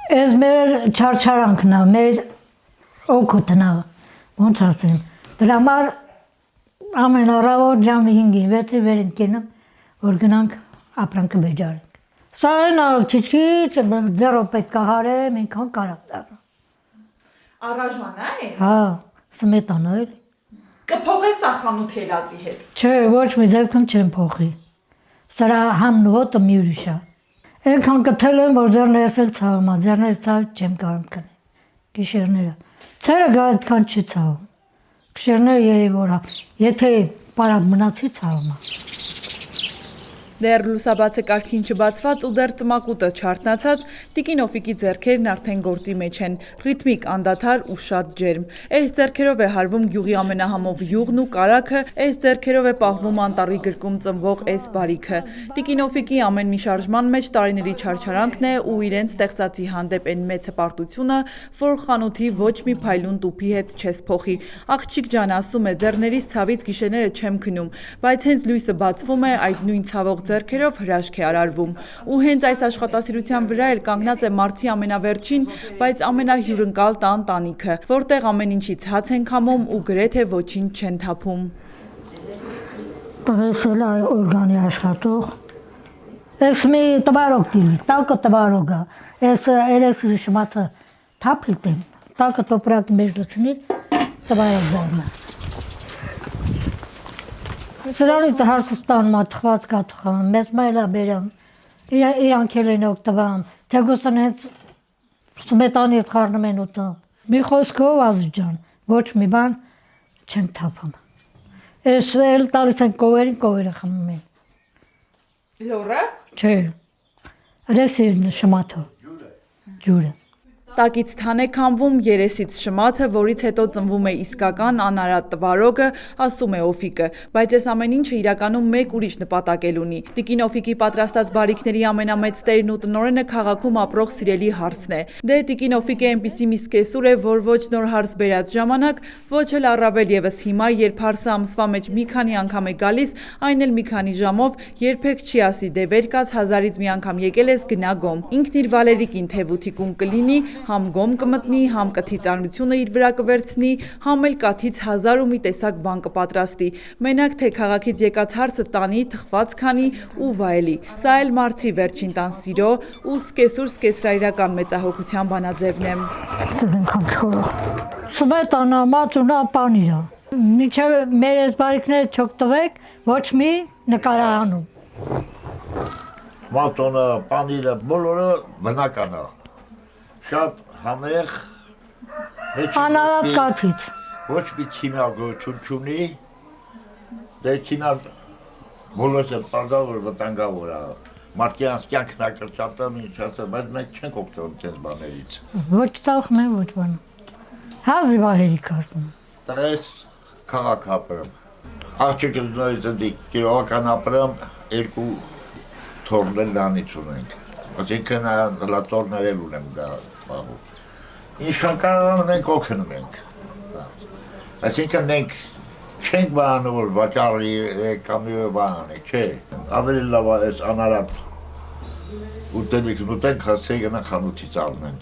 Ես մեր չարչարանքն է, մեր օգուտն է, ոնց ասեմ, դրա համար ամեն առավոտ ժամը 5-ին 6-ի վեր ենք կենում, որ գնանք ապրանքը բեջարենք։ Սա այն է, քիչ-քիչ ձեռով պետք է հարեմ, ինքան կարակ դառնա։ Առաժանա է։ Հա, սմետանա էլի։ Կփոխե սա խանութ ելածի հետ։ Չէ, ոչ մի դեպքում չեմ փոխի։ Սրա համն ու հոտը մի ուրիշ է։ Այնքան կթել եմ, որ ձեռներս էլ ցավում է, ձեռներս ցավ չեմ կարող կնել։ Գիշերները։ Ցերը գա այդքան չի ցավում։ Գիշերները երևի որ եթե պարապ մնացի ցավում է։ Դեռ լուսաբացը կարգին չբացված ու դեռ ծմակուտը չարթնացած, տիկին Օֆիկի ձեռքերն արդեն գործի մեջ են, ռիթմիկ, անդադար ու շատ ջերմ։ Այս ձեռքերով է հարվում գյուղի ամենահամով յուղն ու կարագը, այս ձեռքերով է պահվում անտառի գրկում ծնվող այս բարիքը։ Տիկին Օֆիկի ամեն մի շարժման մեջ տարիների չարչարանքն է ու իրենց ստեղծածի հանդեպ այն մեծ հպարտությունը, որ խանութի ոչ մի փայլուն տուփի հետ չես փոխի։ Աղջիկ ջան, ասում է, ձեռներիս ցավից գիշերները չեմ քնում, բայց հենց լույսը բացվում է, այդ նույն ցավող ձեռքերով հրաշք է արարվում։ Ու հենց այս աշխատասիրության վրա էլ կանգնած է մարդի ամենավերջին, բայց ամենահյուրընկալ տանտանիքը, որտեղ ամեն ինչից հաց են քամում ու գրեթե ոչինչ չեն թափում։ Տղես էլ է օրգանի աշխատող։ Ես մի տվարոկ դիմի, տակը տվարոկ է, ես էլեսրի շմաթը թափիլ տեմ, տակը տոպրակ մեջ լցնի, տվարոկ դարնա։ Սրանից հարցս տանում է թխված կա թխան, մեզ մայլա բերեմ, իրանք էլ են օգտվում, թեգուսն հենց սմետանի հետ խառնում են ուտում։ Մի խոսքով Ազի ջան, ոչ մի բան չենք թափում։ Ես էլ տալիս են կովերին, կովերը խմում են։ Լոռը։ Չէ, ռեսին շմաթը, ջուրը։ Տակից թան է քամվում, երեսից շմաթը, որից հետո ծնվում է իսկական անարատ տվարոգը, ասում է Օֆիկը, բայց այս ամեն ինչը իրականում մեկ ուրիշ նպատակ էլ ունի։ Տիկին Օֆիկի պատրաստած բարիքների ամենամեծ տերն ու տնօրենը քաղաքում ապրող սիրելի հարսն է։ Դե տիկին Օֆիկը այնպիսի մի սկեսուր է, որ ոչ նոր հարս բերած ժամանակ, ոչ էլ առավել եւս հիմա, երբ հարսը ամսվա մեջ մի քանի անգամ է գալիս, այն էլ մի քանի ժամով, երբեք չի ասի դե վեր կաց 1000-ից մի անգամ եկել ես գնա գոմ։ Ինքն իր Վալերիկին թևութիկում կլինի, համ գոմ կմտնի, համ կթի ծանրությունը իր վրա կվերցնի, համ էլ կաթից 1000 ու մի տեսակ բան կպատրաստի, մենակ թե քաղաքից եկած հարսը տանի, թխված քանի ու վայելի։ Սա էլ մարդի վերջին տան սիրո ու սկեսուր սկեսրայրական մեծահոգության բանաձևն է։ Սուրենքան չորը։ Սմետանա, մածունա, պանիրա։ Մինչև մեր այս բարիքները չօգտվեք, ոչ մի նկարահանում։ Մածունը, պանիրը, բոլորը բնական է։ Շատ համեղ, անարատ կաթից։ Ոչ մի քիմիական չունի, դե քիմիան բոլորս են պարզավոր վտանգավոր է։ Մարդկի կյանքն է կրճատում, ինչ ասեմ, բայց մենք չենք օգտվում այս բաներից։ Ոչ ծախում են, ոչ բան։ Հազի վահերիք ասում։ Տղես քաղաք ապրում։ Աղջիկը նույնիսկ դի կիրովական ապրում, 2 թորներ դանից ունենք։ Այսինքն լատորներ էլ ունեմ դա պահում։ Ինչքան կարող ենք օգնում ենք։ Այսինքն մենք չենք բանում, որ վաճառի կամ բան է, չէ։ Ավելի լավ է այս անարատ ուտելիքն ուտենք, հասցեի գնան խանութից առնեն։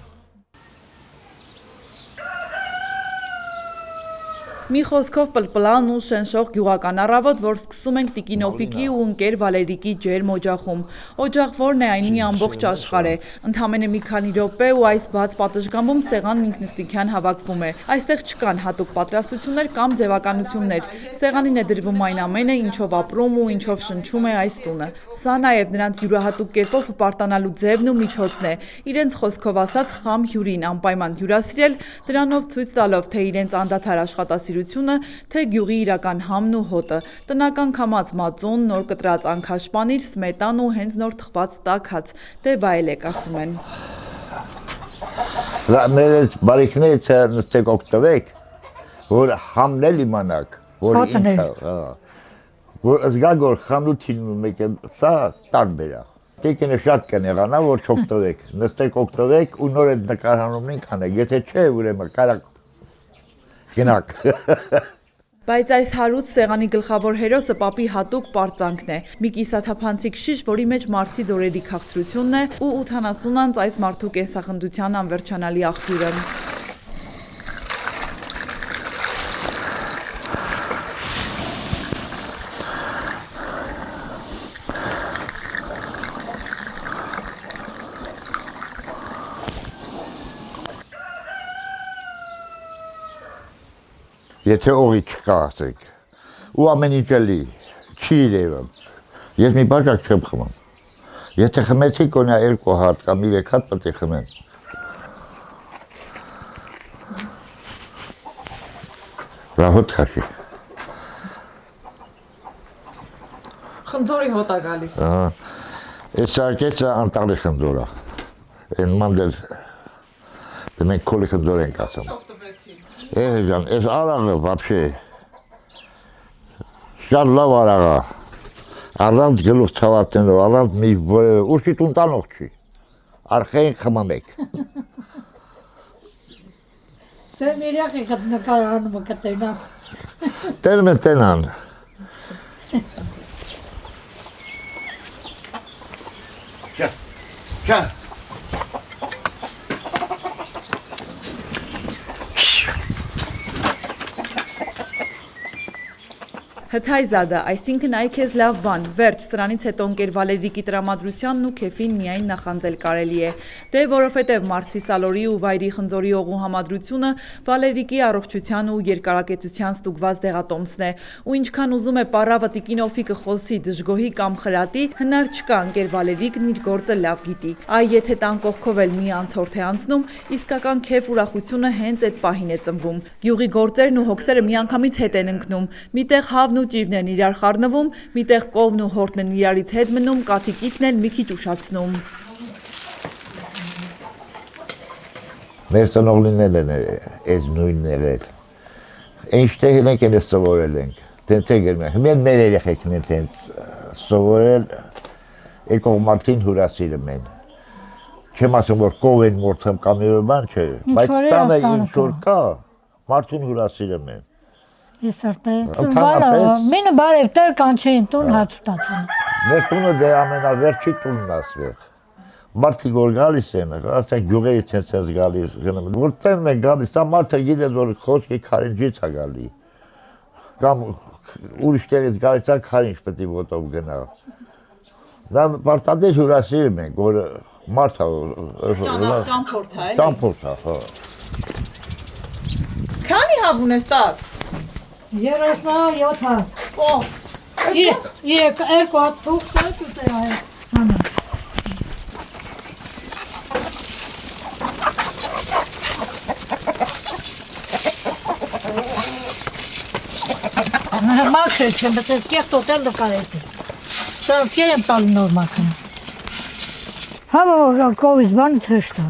Մի խոսքով պլպլան ու շնշող գյուղական առավոտ, որ սկսում ենք տիկին Օֆիկի ու ընկեր Վալերիկի ջերմ օջախում։ Օջախ որն է, այն մի ամբողջ աշխարհ է։ Ընդամենը մի քանի րոպե ու այս բաց պատշգամբում սեղանն ինքնստիկյան հավաքվում է։ Այստեղ չկան հատուկ պատրաստություններ կամ ձևականություններ։ Սեղանին է դրվում այն ամենը, ինչով ապրում ու ինչով շնչում է այս տունը։ Սա նաև նրանց յուրահատուկ կերպով հպարտանալու ձևն ու միջոցն է։ Իրենց խոսքով ասած խամ հյուրին անպայման հյուրասիրել, դրանով ցույց տալով, թե իրենց անդադար աշխատասիրությունը, թե գյուղի իրական համն ու հոտը, տնական քամած մածուն, նոր կտրած անքաշպանիր, սմետան ու հենց նոր թխված տաքած, դե վայելեք ասում են։ Մեր բարիքներից նստեք օգտվեք, որ համն էլ իմանաք, որ ինչ է, որ զգաք, որ խանութին մեկ է, սա տարբեր է։ Տիկինը շատ կն եղանա, որ չօգտվեք, նստեք օգտվեք ու նոր այդ նկարահանումն ինք անեք, եթե չէ, ուրեմն կարակ գնաք։ Բայց այս հարուստ սեղանի գլխավոր հերոսը պապի հատուկ պարծանքն է։ Մի կիսաթափանցիկ շիշ, որի մեջ մարդի ձորերի քաղցրությունն է ու 80 անց այս մարդու կենսախնդության անվերջանալի աղբյուրը։ Եթե օղի չկա, ասեք, ու ամեն ինչ էլի, չի իրևը, ես մի բաժակ չեմ խմում, եթե խմեցի կոնյա 2 հատ կամ 3 հատ պետք է խմեմ։ Հոտ խաշի։ Խնձորի հոտ է գալիս։ Այս արկեցը անտալի խնձոր է, են մանդել, մենք քոլի խնձոր ենք ասում։ Ջան, այս արաղը вообще շատ լավ արաղ է, առանց գլուխ ցավատնելու, առանց մի ուշի տուն տանող չի, արխային խմամեք։ Դե միրյախի նկարանում կտենան։ Տենում են տենան։ Չա։ Հթայզադը, այսինքն այ քեզ լավ բան, վերջ, սրանից հետո ընկեր Վալերիկի տրամադրությանն ու քեֆին միայն նախանձել կարելի է։ Դե որովհետև Մարսի Սալորի ու Վայրի Խնձորի օղու համադրությունը Վալերիկի առողջության ու երկարակեցության ստուգված դեղատոմսն է, ու ինչքան ուզում է պառավը տիկին Օֆիկը խոսի, դժգոհի կամ խրատի, հնար չկա, ընկեր Վալերիկն իր գործը լավ գիտի։ Այ եթե տան կողքով էլ մի անցորդ է անցնում, իսկական քեֆ ուրախությունը հենց այդ պահին է ծնվում։ Գյուղի գործերն ու հոգսերը միանգամից հետ են ընկնում, միտեղ հավն ու ճիվն են իրար խառնվում, միտեղ կովն ու հորտն են իրարից հետ մնում, կաթիկիկն են մի քիչ ուշացնում։ Մեր ծնողներն են այս նույնն եղել։ Այնտեղ ենք են սովորել ենք։ Տենց է գնում։ Մեր երեխեքն են տենց սովորել եկող մարդին հյուրասիրում են։ Չեմ ասում որ կով են մորթում կամ մի բան չէ, բայց տանը ինչ որ կա, մարդուն հյուրասիրում են։ Ես արդեն մինը բարև տեր կանչեին տուն հատուտացին։ Մեր տունը դե ամենավերջի տունն է ասվեղ։ Մարդիկ որ գալիս են, ասենք գյուղերից են ցած գալիս, գնում, որտեղ են գալիս, դա մարդը գիտե որ խոսքի քարինջից է գալի։ Կամ ուրիշ տեղից գալիս է քարինջ պետք է ոտով գնա։ Դա պարտադիր հյուրասիրում են, որ մարդը Տանփորդ է։ Տանփորդ է, հա։ Քանի հավ ունես տակ։ 37 հատ։ Օ, 2 հատ թուղթ է այ։ Հանա։ Մաքրել չեմ, բայց ես կեղտ օտել նկարեցի։ Սա կերեմ տալ նոր մաքրել։ Հավը կովից բանից հեշտ է։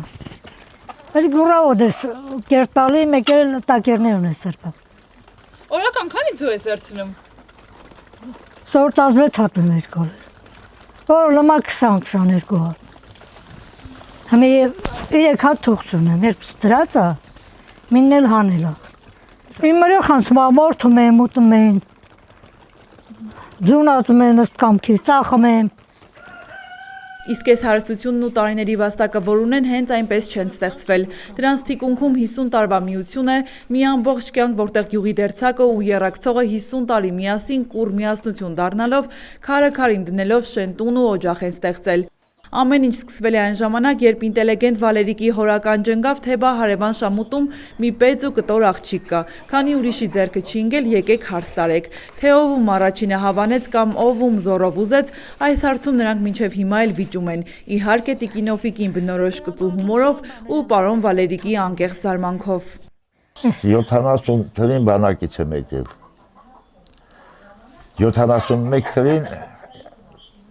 Բայց գուրավոդ ես կերտալի մեկ էլ տակերներ ունես սրպապ։ Օրական քանի ձու ես վերցնում։ Սորտ 16 հատ եմ երկալ։ Որ լմա 20-22 հատ։ Համի 3 հատ թուղթ ունեմ, երբ ստրած է, մինն էլ հանել է։ Իմ երեխանց մորթում եմ, ուտում են, ձունածում են ըստ կամքի, ծախում եմ։ Իսկ այս հարստությունն ու տարիների վաստակը, որ ունեն, հենց այնպես չեն ստեղծվել։ Դրանց թիկունքում 50 տարվա միություն է, մի ամբողջ կյանք, որտեղ գյուղի դերձակը ու եռակցողը 50 տարի միասին կուռ միասնություն դառնալով, քարը քարին դնելով շեն տուն ու օջախ են ստեղծել։ Ամեն ինչ սկսվել է այն ժամանակ, երբ ինտելիգենտ Վալերիկի հորական ջնգավ թեբա հարևան շամուտում մի պեծ ու կտոր աղջիկ կա, քանի ուրիշի ձեռքը չի ընկել, եկեք հարց տարեք, թե ով առաջինը հավանեց կամ ով զորով ուզեց, այս հարցում նրանք մինչև հիմա էլ վիճում են, իհարկե տիկին Օֆիկին բնորոշ կծու հումորով ու պարոն Վալերիկի անկեղծ զարմանքով։ 70 թվին բանակից եմ եկել։ 71 թվին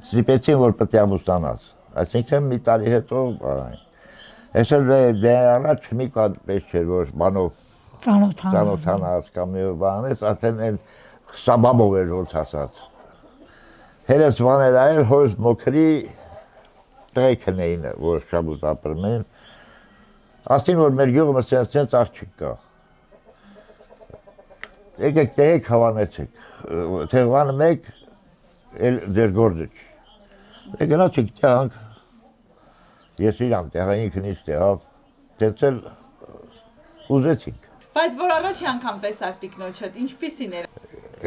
ստիպեցին, որ պետք է ամուսնանաս։ Այսինքն մի տարի հետո ես էլ դե առաջ մի կատպես չէր, որ բանով ծանոթանաս կամ մի բան ես, արդեն էլ սաբաբով էր ոնց ասած։ Հերս բաներ այլ հորս մոքրի տղեկն էին, որ շաբուտ ապրում են։ Ասին, որ մեր գյուղը սենց աղջիկ կա։ Եկեք տեք հավանեցեք, թեղվանը մեկ, էլ դեր գործը չի։ Է գնացեք տյանք, ես իրամ տեղը ինքն իս տեղավ, տերցել ուզեցինք։ Բայց որ առաջի անգամ տեսար տիկնոջդ, ինչպիսին էր։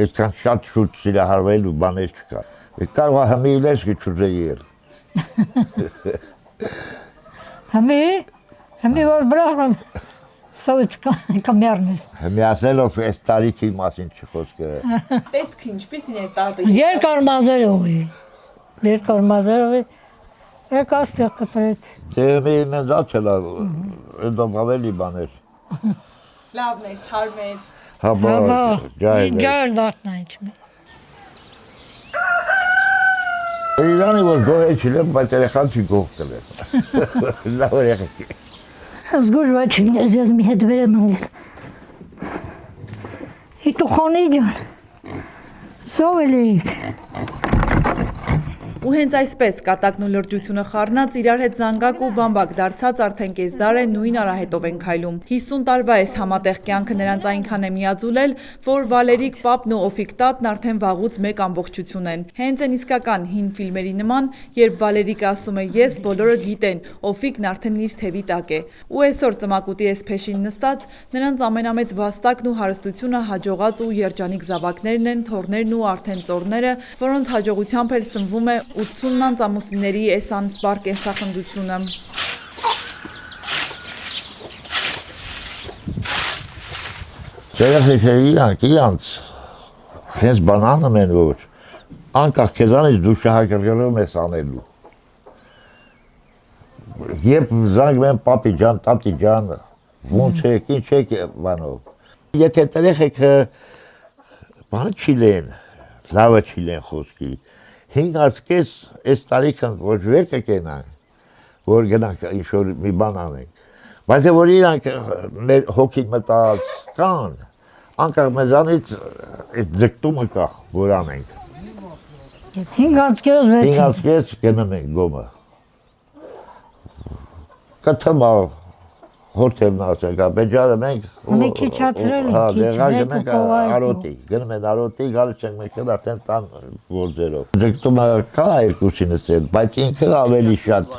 Այսքան շատ շուտ սիրահարվել ու բաներ չկա։ Կարող է հմի իլես գիչուզեի էր։ Հմի որ բրախում սովից կամյարնես։ Հմի ասելով այս տարիքի մասին չխոսքը։ Տեսքը ինչպիսին էր տատը։ Երկար մազերով է, եկա ստեղ կտրեց։ Դե հմի ինձ աչել է, ընդով ավելի բաներ։ Լավներ, թարմեր։ Հաբա, ջայլ է։ Ջայլ դարդն է ինչ մի։ Իրանի որ գոհ չիլեմ, բայց երեխան չի գող կլեմ։ Լավ երեխակ է։ Զգուր վաչին ես մի հետ վերեմ ընգել։ Իտու խոնի ջան, սով էլեիք։ Ու հենց այսպես կատակն ու լրջությունը խառնած իրար հետ զանգակ ու բամբակ դարձած արդեն կես դար է նույն արահետով են քայլում։ 50 տարվա այս համատեղ կյանքը նրանց այնքան է միաձուլել, որ Վալերիկ պապն ու Օֆիկ տատն արդեն վաղուց մեկ ամբողջություն են։ Հենց այն իսկական հին ֆիլմերի նման, երբ Վալերիկը ասում է ես, բոլորը գիտեն, Օֆիկն արդեն իր թևի տակ է։ Ու այսօր ծմակուտի այս փեշին նստած նրանց ամենամեծ վաստակն ու հարստությունը հաջողած ու երջանիկ զավակներն են, թոռներն ու արդեն ծոռները, որոնց հաջողությամբ էլ սնվում է 80-նանց ամուսինների այս անսպար կենսախնդությունը։ Երեխեքները իրանց հենց բանանում են որ անկախ քեզանից դու շահագրգռում ես անելու։ Երբ զանգում են պապի ջան, տատի ջան, ոնց եք, ինչ եք բանով։ Եթե երեխեքը բան չիլեն, լավը չիլեն խոսքի, 5 կես այս տարիքն ոչ վեր կկենանք, որ գնանք ինչ-որ մի բան անենք, բայց որ իրանք մեր հոգին մտած կան, անկախ մեզանից այդ ձգտումը կա, որ անենք։ 5 կես գնում ենք գոմը։ Կթմա հորթերն ասենք, բեջարը մենք Մի քիչ հացրել ենք, դեղա քիչ, գնենք արոտի, գնում են արոտի, գալիս ենք մենք արդեն տան գործերով։ Ձգտումը կա երկուսինս էլ, բայց ինքը ավելի շատ,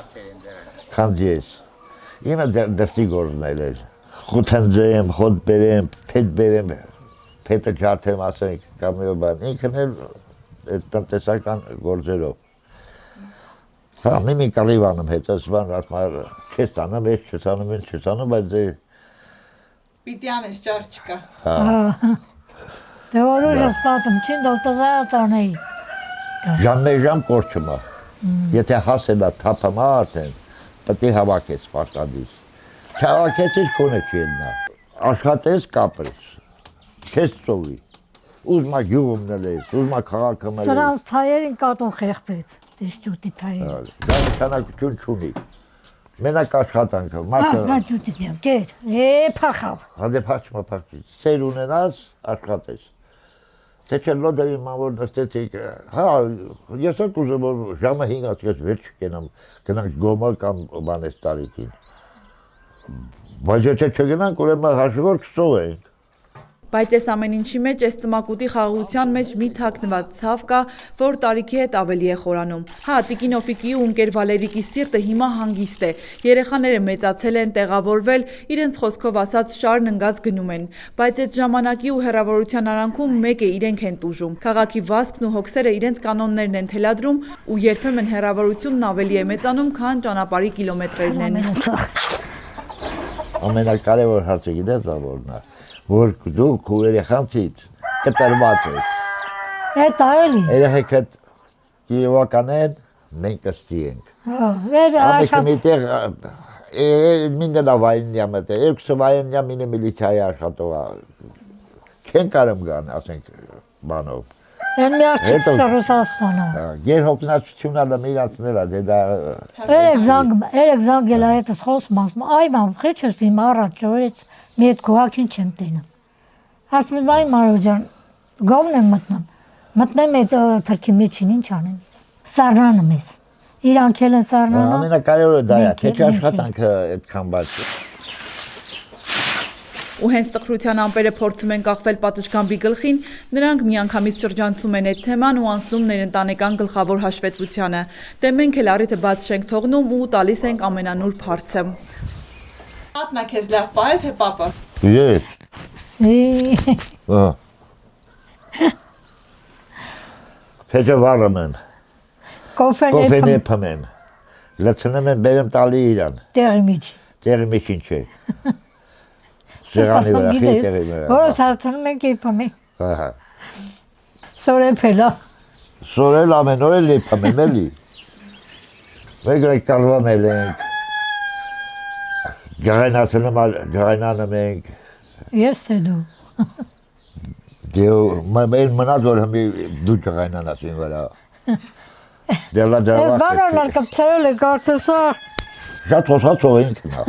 քան ես։ Իմը դրսի գործն էլ, խութ հնձեմ, խոտ բերեմ, փետ բերեմ, փետը ջարդեմ ասենք, կամ մի բան, ինքն էլ տնտեսական գործերով։ Հա, մի կռիվ անում հետս բան, ասում չես անում, ես չես անում, բայց դե… Պիտի անես, ճար չկա։ Դե որոշ ես պատում, չին դոկտոզայած անեի։ Ժամ մեր ժամ կորչում է, եթե հասել է թափում արդեն, պտի հավաքես պաշտադից։ Չհավաքեցիր կոնը չի ելնա, աշխատես կապրես, չես ծովի, ուզմա գյուղում նլես, ուզմա քաղաքը մլես։ Սրանց թայերին կատուն խեղտեց, դեշտուտի թայերին։ Դա նշանակություն չունի, մենակ աշխատանքը, մարդը… Հա, ջուտի դեմ, կեր, փախավ։ Հանդե փախչմա փախչի, սեր ունենաս, աշխատես։ Թե չէ լոդերի ման որ նստեցիք, հա, ես էլ կուզեմ որ ժամը 5 կես վեր չկենամ, գնանք գոմը կամ բանես տարիքին։ Բայց եթե չգնանք, ուրեմն հաշվոր կսով ենք։ Բայց այս ամեն ինչի մեջ, այս ծմակուտի խաղաղության մեջ մի թաքնված ցավ կա, որ տարիքի հետ ավելի է խորանում։ Հա, տիկին Օֆիկի ու ընկեր Վալերիկի սիրտը հիմա հանգիստ է։ Երեխաները մեծացել են, տեղավորվել, իրենց խոսքով ասած շարն ընկած գնում են։ Բայց այդ ժամանակի ու հեռավորության արանքում մեկ է իրենք են տուժում։ Քաղաքի վազքն ու հոգսերը իրենց կանոններն են թելադրում ու երբեմն հեռավորությունն ավելի է մեծանում, քան ճանապարհի կիլոմետրերն են։ Ամենակարևոր հարցը գիտես որն է, որ դու քո երեխանցից կտրված ես։ Էդ այլի։ Երեխեքդ կիրովական են, մենք կստի ենք։ Վեր Ամենքը աշխատ։ միտեղ մինը լավայնյա մտե, երկուսը վայնյա մինը միլիցիայի աշխատող է։ Չեն կարում գան, ասենք, բանով։ Են մի աչքից Ռուսաստանը։ Գերհոգնածությունն ալը միացնել է, դե դա… Երեք զանգել է հետս խոսում, ասում, այ մամ, խիչ ես իմ առաջ ժորից մի հետ կուհակին չեմ տենում։ Ասում եմ, այ Մարո ջան, գովն եմ մտնեմ այդ թրքի միջին, ինչ անեմ ես։ Սառնանում ես։ Իրանք էլ են սառնանում։ Ամենակարևորը դա է, թե չէ աշխատանքը այդքան բաց է։ Ու հենց տխրության ամպերը փորձում են կախվել պատշգամբի գլխին, նրանք միանգամից շրջանցում են այդ թեման ու անցնում ներընտանեկան գլխավոր հաշվետվությանը։ Դե մենք էլ առիթը բաց չենք թողնում ու տալիս ենք ամենանուրբ հարցը։ Մատնա քեզ լավ պայել թե պապա։ Ես։ Փեջը վարում եմ։ Կոֆեն եփում եմ։ Լցնում եմ բերեմ տալի իրան։ Տեղի մեջ ինչ է։ Սեղանի վրա, խիթերի վրա։ Որս հարցնում ենք եփում ենք։ Ահա։ Սորեփելա։ Սորել ամեն օր էլ եփում եմ էլի։ Մեկ կարողանել ենք։ Ջղայնանում ենք։ Ես թե դու։ Դե մնաց որ դու ջղայնանաս ինձ վրա։ Դելա Բանալար կպցրել է կարծեսա։ Շատ հոսացող ենք նա։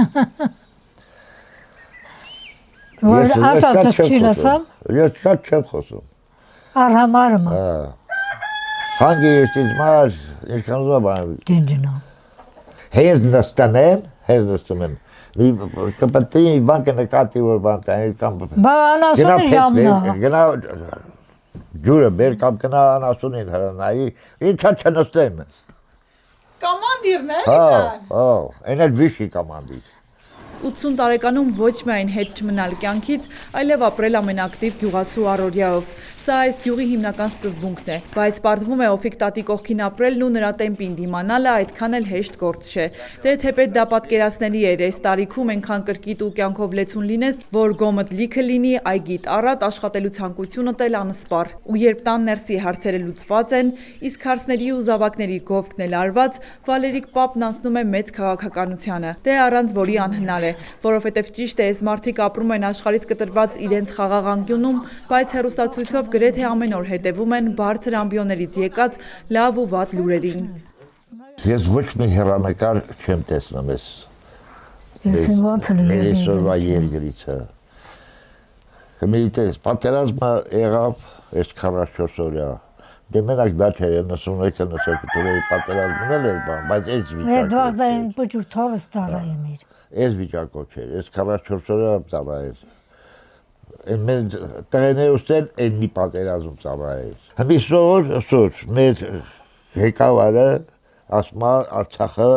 Որ ասածը չի լսամ։ Ես շատ չեմ խոսում։ Արհամարում։ Հանգի ես ինձ մար, ինչքան ուզում բան։ Դենջնա։ Հենց նստում եմ։ Կպտի բանկը նկատի որ բան տա, կամ Բա անասունի ժամնա։ Գնա ջուրը բեր կամ գնա անասունին հրանայի, ինչա չնստեմ։ Կամանդիրն է։ Այն էլ վիշի կամանդիր։ 80 տարեկանում ոչ միայն հետ չմնալ կյանքից, այլև ապրել ամենակտիվ գյուղացու առօրյայով։ Սա այս գյուղի հիմնական սկզբունքն է, բայց պարզվում է Օֆիկ տատի կողքին ապրելն ու նրա տեմպին դիմանալը այդքան էլ հեշտ գործ չէ։ Դե թեպետ դա պատկերացնելի էր, այս տարիքում այնքան կրկիտ ու կյանքով լեցուն լինես, որ գոմդ լիքը լինի, այգիդ առատ աշխատելու ցանկությունդ էլ անսպառ։ Ու երբ տան ներսի հարցերը լուծված են, իսկ հարցների ու զավակների գովքն էլ արված, Վալերիկ Պապն անցնում է մեծ քաղաքականությանը։ Դե առանց որի անհնար է, որովհետև ճիշտ է, այս մարդիկ ապրում են աշխարհից կտրված իրենց խաղաղ անկյունում, բայց հեռուստացույցով գրեթե ամեն օր հետևում են բարձր ամբիոներից եկած լավ ու վատ լուրերին։ Ես ոչ մի հեռանկար չեմ տեսնում ես։ Ես ոնց եմ Մեր այսօրվա երկրիցը։ Միտես պատերազմը եղավ այս 44 օրյա։ Դե մենակ դա չէ 91-92 օրերի պատերազմն էլ էր բան, բայց այս վիճակը։ Դու դեն փոքր թորս տարայեմ իր։ Այս վիճակով չէր, այս 44 օրյա ծառայեց։ Մենք տղեներ ուստել այն մի պատերազմ ծառայեց։ Հիմի սոր մեր ղեկավարը ասում Արցախը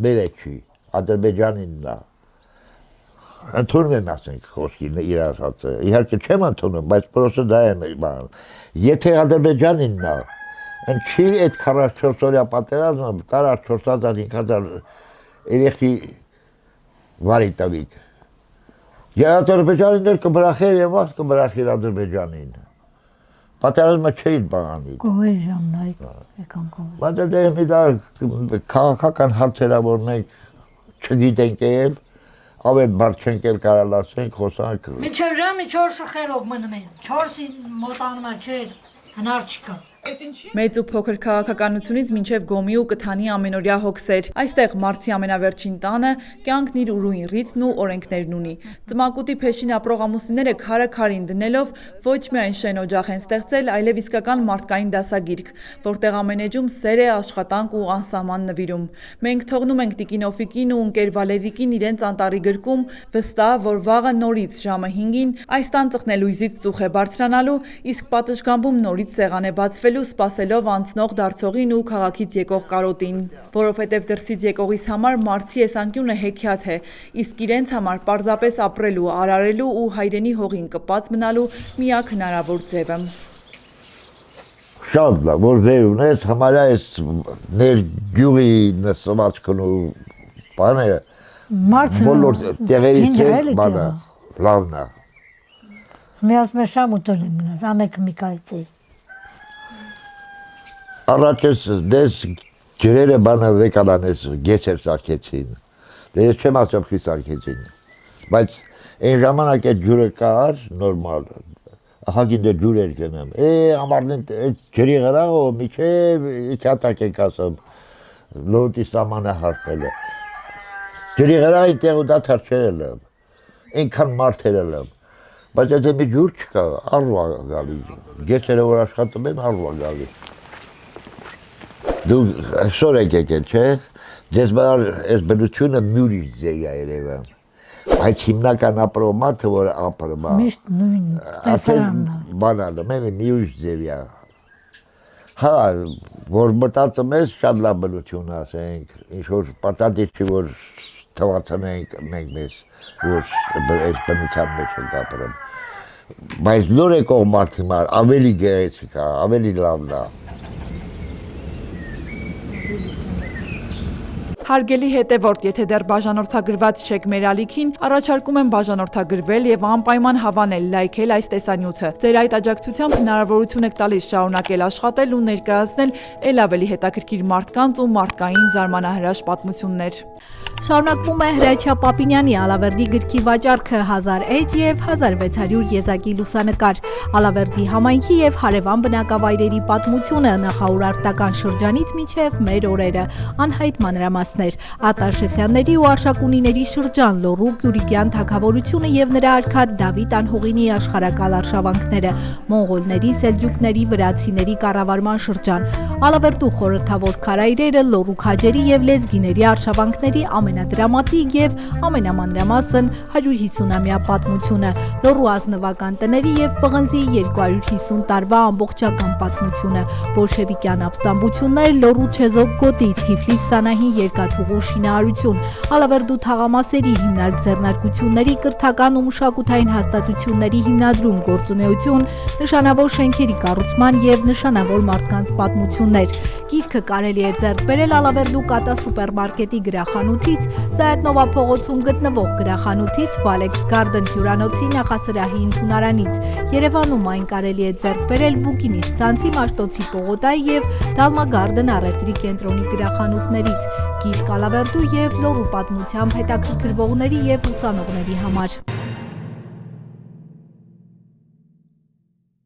մեր չի, Ադրբեջանինն է։ Ընդունում եմ ասենք խոսքին իր ասածը։ Իհարկե չեմ ընդունում, բայց պրոստը դա է բան։ Եթե Ադրբեջանինն է, ինչի այդ 44 օրյա պատերազմը տարա 4000-5000 երեխի վարի տվիկ։ Ադրբեջանին էլ կբրախեր եւ ված կբրախեր Ադրբեջանին։ Պատերազմը չէին բաղանի։ Կողեր ժամնայ եկան կողեր։ Բայց դե մի դա քաղաքական հարցերը որ մենք չգիտենք էլ ավետ բար չենք էլ կարալ ասենք խոսանք։ Մինչև ժամի 4-ը խերով մնում են։ 4-ին մոտանումա չէ հնար չկա։ Մեծ ու փոքր քաղաքականությունից մինչև գոմի ու կթանի ամենօրյա հոգսեր։ Այստեղ մարդի ամենավերջին տանը կյանքն իր ուրույն ռիթմն ու օրենքներն ունի։ Ծմակուտի փեշին ապրող ամուսինները քարը քարին դնելով ոչ միայն շեն օջախ են ստեղծել, այլև իսկական մարդկային դասագիրք, որտեղ ամեն էջում սեր է, աշխատանք ու անսահման նվիրում։ Մենք թողնում ենք տիկին Օֆիկին ու ընկեր Վալերիկին իրենց անտառի գրկում, վստահ, որ վաղը նորից ժամը 5-ին այս տան ծխնելույզից ծուխ է բարձրանալու, իսկ պատշգամբում նորից սեղան է բացվելու սպասելով անցնող դարձողին ու քաղաքից եկող կարոտին, որովհետև դրսից եկողիս համար մարդի եսանկյունը հեքիաթ է, իսկ իրենց համար պարզապես ապրելու, արարելու ու հայրենի հողին կպած մնալու միակ հնարավոր ձևը։ Շատ լավ, որ ձեր ունես, համարյա այս ներ գյուղի նսվածքն ու բանը բոլոր տեղերից է բանը լավն է։ Միած մեր շամուտոն եմ մնաց, ամեկ մի կայցի։ Առաջ դες ջրերը բանը վեկանանես գեսեր սարքեցին, դե ես չեմ ասում խի սարքեցին, բայց այն ժամանակ այդ ջուրը կար նորմալ, ահագին դե ջուր էր գնեմ, ամարնեն այդ ջրի վրա ու միջև իքատակ ենք ասում, լոտի սամանը հարտել է, ջրի վրա այնտեղ ու դա թրջել եմ, այնքան մարդեր եմ, բայց այդ մի ջուր չկա, առվա գալի, գեսերը որ աշխատում են առվա գալի։ Դու շոր եք եկել, չէ՞, ձեզ բար այս բնությունը մյուրից ձեր երևը, Բայց հիմնական ապրող մարդը, որ ապրում է, Միշտ նույն տեսարանն է։ բանալը, մենը մի ուժ ձևյա։ Հա, որ մտածում ես շատ լավ բնություն ասենք, ինչ-որ պատատի չի, որ թվացնենք մենք մեզ, որ այս բնության մեջ ենք ապրում։ Բայց նոր եկող մարդի մար ավելի գեղեցիկ է, ավելի լավն է։ Հարգելի հետևորդ, եթե դեռ բաժանորդագրված չեք մեր ալիքին, առաջարկում եմ բաժանորդագրվել եւ անպայման հավանել, լայքել այս տեսանյութը։ Ձեր այդ աջակցությամբ հնարավորություն եք տալիս շարունակել աշխատել ու ներկայացնել ել ավելի հետաքրքիր մարդկանց ու մարդկային զարմանահրաշ պատմություններ։ Շարունակվում է Հրաչյա Պապինյանի Ալավերդի գրքի վաճառքը 1000 էջ եւ 1600 եզակի լուսանկար։ Ալավերդի համայնքի եւ հարևան բնակավայրերի պատմությունը նախաուրարտական շրջանից մինչեւ մեր օրերը։ Անհայտ մանրամասներ, Ատաշեսյանների ու Արշակունիների շրջան, Լոռու Գյուրիկյան թագավորությունը եւ նրա արքա Դավիթ Անհողինի աշխարհակալ արշավանքները, մոնղոլների, սելջուկների, վրացիների կառավարման շրջան, Ալավերդու խորհրդավոր քարայրերը, Լոռու քաջերի եւ լեզգիների արշավանքների ամենադրամատիկ եւ ամենամանրամասն 150-ամյա պատմությունը, Լոռու ազնվական տների եւ պղնձի 250 տարվա ամբողջական պատմությունը, բոլշևիկյան ապստամբություններ, Լոռու չեզոք գոտի, Թիֆլիս Սանահին երկաթուղու շինարարություն, Ալավերդու թաղամասերի հիմնարկ ձեռնարկությունների կրթական ու մշակութային հաստատությունների հիմնադրում, գործունեություն, նշանավոր շենքերի կառուցման եւ նշանավոր մարդկանց պատմություններ։ Գիրքը կարելի է ձեռք բերել Ալավերդու Կատա սուպերմարկետի գրախանութից, Զայաթնովա փողոցում գտնվող գրախանութից, Valex Garden հյուրանոցի նախասրահի ընդունարանից։ Երևանում այն կարելի է ձեռք բերել Բուկինիստ ցանցի Մաշտոցի պողոտայի եւ Դալմա Garden առևտրի կենտրոնի գրախանութներից։ Գիրք Ալավերդու եւ Լոռու պատմությամբ հետաքրքրվողների եւ ուսանողների համար։